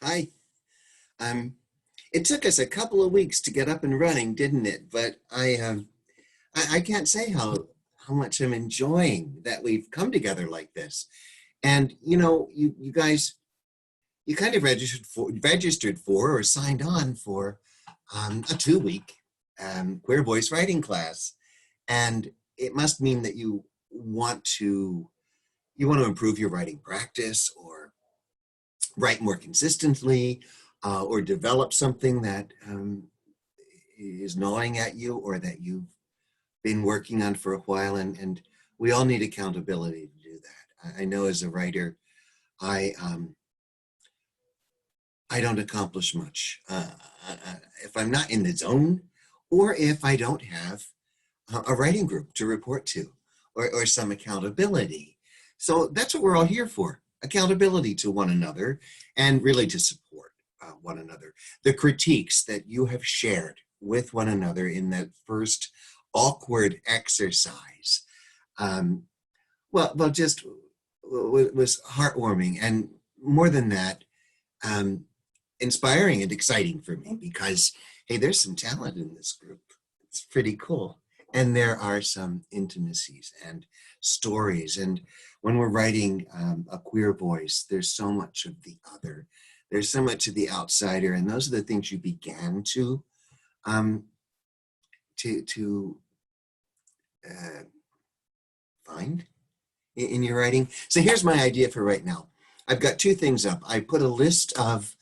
Hi. Um, it took us a couple of weeks to get up and running, didn't it? But I can't say how much I'm enjoying that we've come together like this. And you guys, you kind of registered for or signed on for a 2 week queer voice writing class, and it must mean that you want to improve your writing practice or write more consistently, or develop something that is gnawing at you or that you've been working on for a while. And we all need accountability to do that. I know as a writer, I um, I don't accomplish much if I'm not in the zone, or if I don't have a writing group to report to, or some accountability. So that's what we're all here for: accountability to one another, and really to support one another. The critiques that you have shared with one another in that first awkward exercise, um, just was heartwarming, and more than that, um, inspiring and exciting for me, because hey, there's some talent in this group. It's pretty cool. And there are some intimacies and stories. And when we're writing a queer voice, there's so much of the other. There's so much of the outsider, and those are the things you began um, to uh, find in your writing. So here's my idea for right now. I've got two things up. I put a list of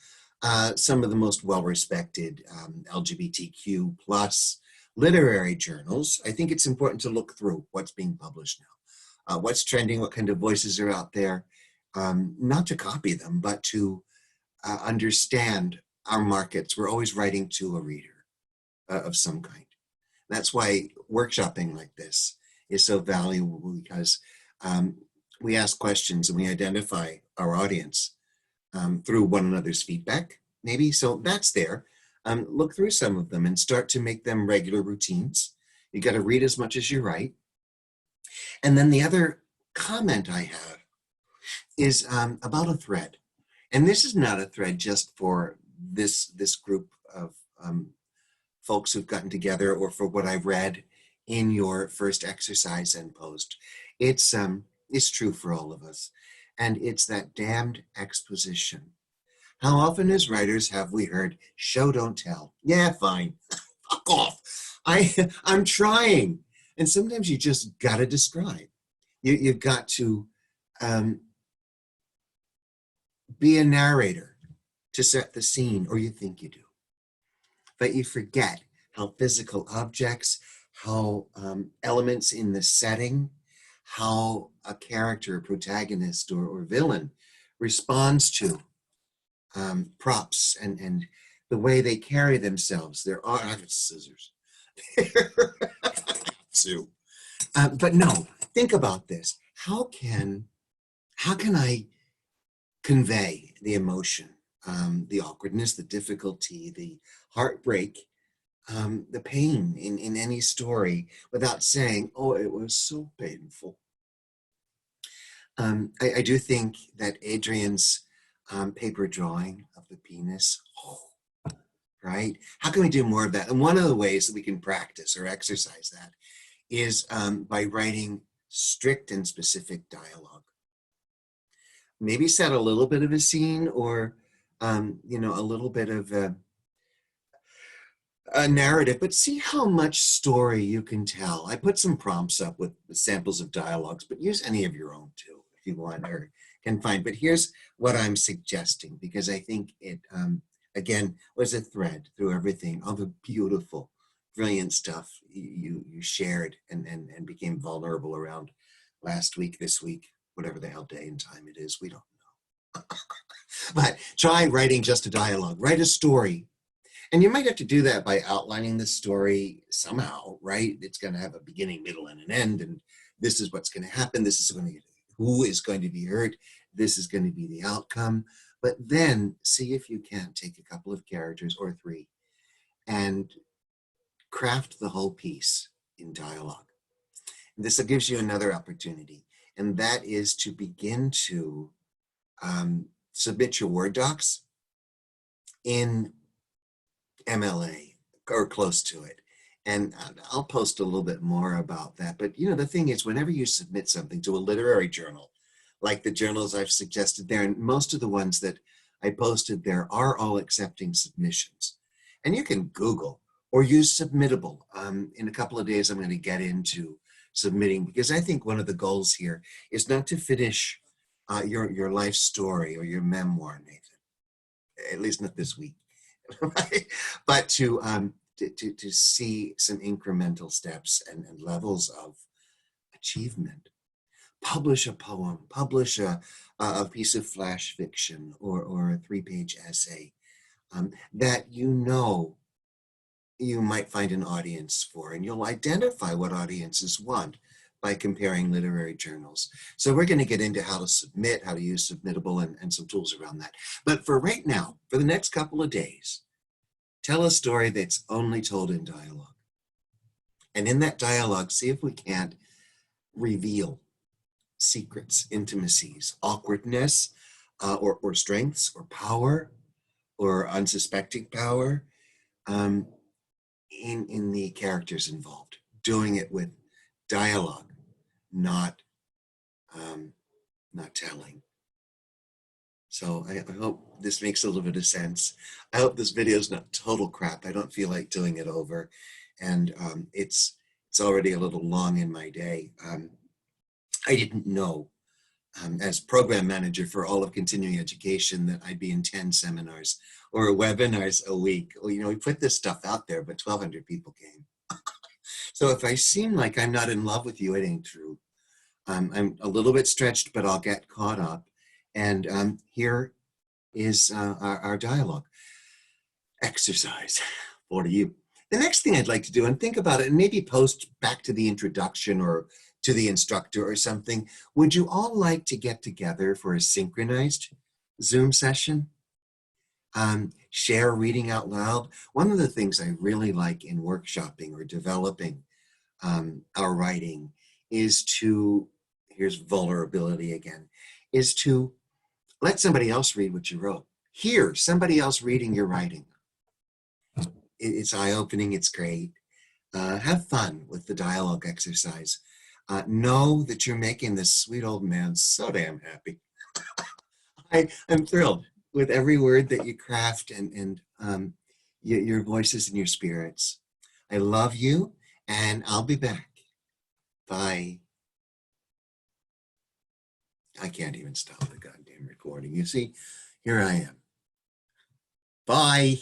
some of the most well-respected LGBTQ plus literary journals. I think it's important to look through what's being published now, what's trending, what kind of voices are out there, not to copy them, but to understand our markets. We're always writing to a reader of some kind. That's why workshopping like this is so valuable, because um, we ask questions and we identify our audience through one another's feedback, maybe. So that's there. Look through some of them and start to make them regular routines. You got to read as much as you write. And then the other comment I have is about a thread. And this is not a thread just for this group of folks who've gotten together, or for what I've read in your first exercise and post. It's true for all of us. And it's that damned exposition. How often as writers have we heard, show don't tell? Yeah, fine. Fuck off. I'm trying. And sometimes you just gotta describe. You've got to um, be a narrator to set the scene, or you think you do. But you forget how physical objects, how elements in the setting, how a character, protagonist, or villain responds to props, and the way they carry themselves. There are, I have scissors. Too. But no, think about this. How can I convey the emotion, the awkwardness, the difficulty, the heartbreak, the pain in any story, without saying, oh, it was so painful? I do think that Adrian's paper drawing of the penis, oh, right? How can we do more of that? And one of the ways that we can practice or exercise that is by writing strict and specific dialogue. Maybe set a little bit of a scene, or a little bit of a narrative, but see how much story you can tell. I put some prompts up with samples of dialogues, but use any of your own too if you want or can find. But here's what I'm suggesting, because I think it, again, was a thread through everything, all the beautiful, brilliant stuff you shared and became vulnerable around last week, this week, whatever the hell day and time it is. We don't know. But try writing just a dialogue, write a story. And you might have to do that by outlining the story somehow, right? It's going to have a beginning, middle, and an end. And this is what's going to happen. This is going to, who is going to be hurt. This is going to be the outcome. But then see if you can take a couple of characters or three and craft the whole piece in dialogue. This gives you another opportunity, and that is to begin to submit your Word docs in MLA or close to it. And I'll post a little bit more about that. But you know, the thing is, whenever you submit something to a literary journal, like the journals I've suggested there, and most of the ones that I posted there are all accepting submissions. And you can Google or use Submittable. In a couple of days, I'm going to get into submitting, because I think one of the goals here is not to finish your life story or your memoir, Nathan, at least not this week, right? But to see some incremental steps and levels of achievement. Publish a poem, publish a piece of flash fiction or a 3-page essay that you know you might find an audience for, and you'll identify what audiences want by comparing literary journals. So we're going to get into how to submit, how to use Submittable, and some tools around that. But for right now, for the next couple of days, tell a story that's only told in dialogue. And in that dialogue, see if we can't reveal secrets, intimacies, awkwardness, or strengths, or power, or unsuspecting power in the characters involved. Doing it with dialogue, not not telling. So I hope this makes a little bit of sense. I hope this video is not total crap. I don't feel like doing it over, and it's already a little long in my day. I didn't know, as program manager for all of continuing education, that I'd be in 10 seminars or webinars a week. Well, you know, we put this stuff out there, but 1,200 people came. So if I seem like I'm not in love with you, it ain't true. I'm a little bit stretched, but I'll get caught up. And here is our dialogue. Exercise for you. The next thing I'd like to do, and think about it, and maybe post back to the introduction or to the instructor or something, would you all like to get together for a synchronized Zoom session? Share reading out loud. One of the things I really like in workshopping or developing our writing is to, here's vulnerability again, is to let somebody else read what you wrote. Hear somebody else reading your writing. It's eye-opening, it's great. Have fun with the dialogue exercise. Know that you're making this sweet old man so damn happy. I'm thrilled with every word that you craft and your voices and your spirits. I love you, and I'll be back. Bye. I can't even stop the goddamn recording. You see, here I am. Bye.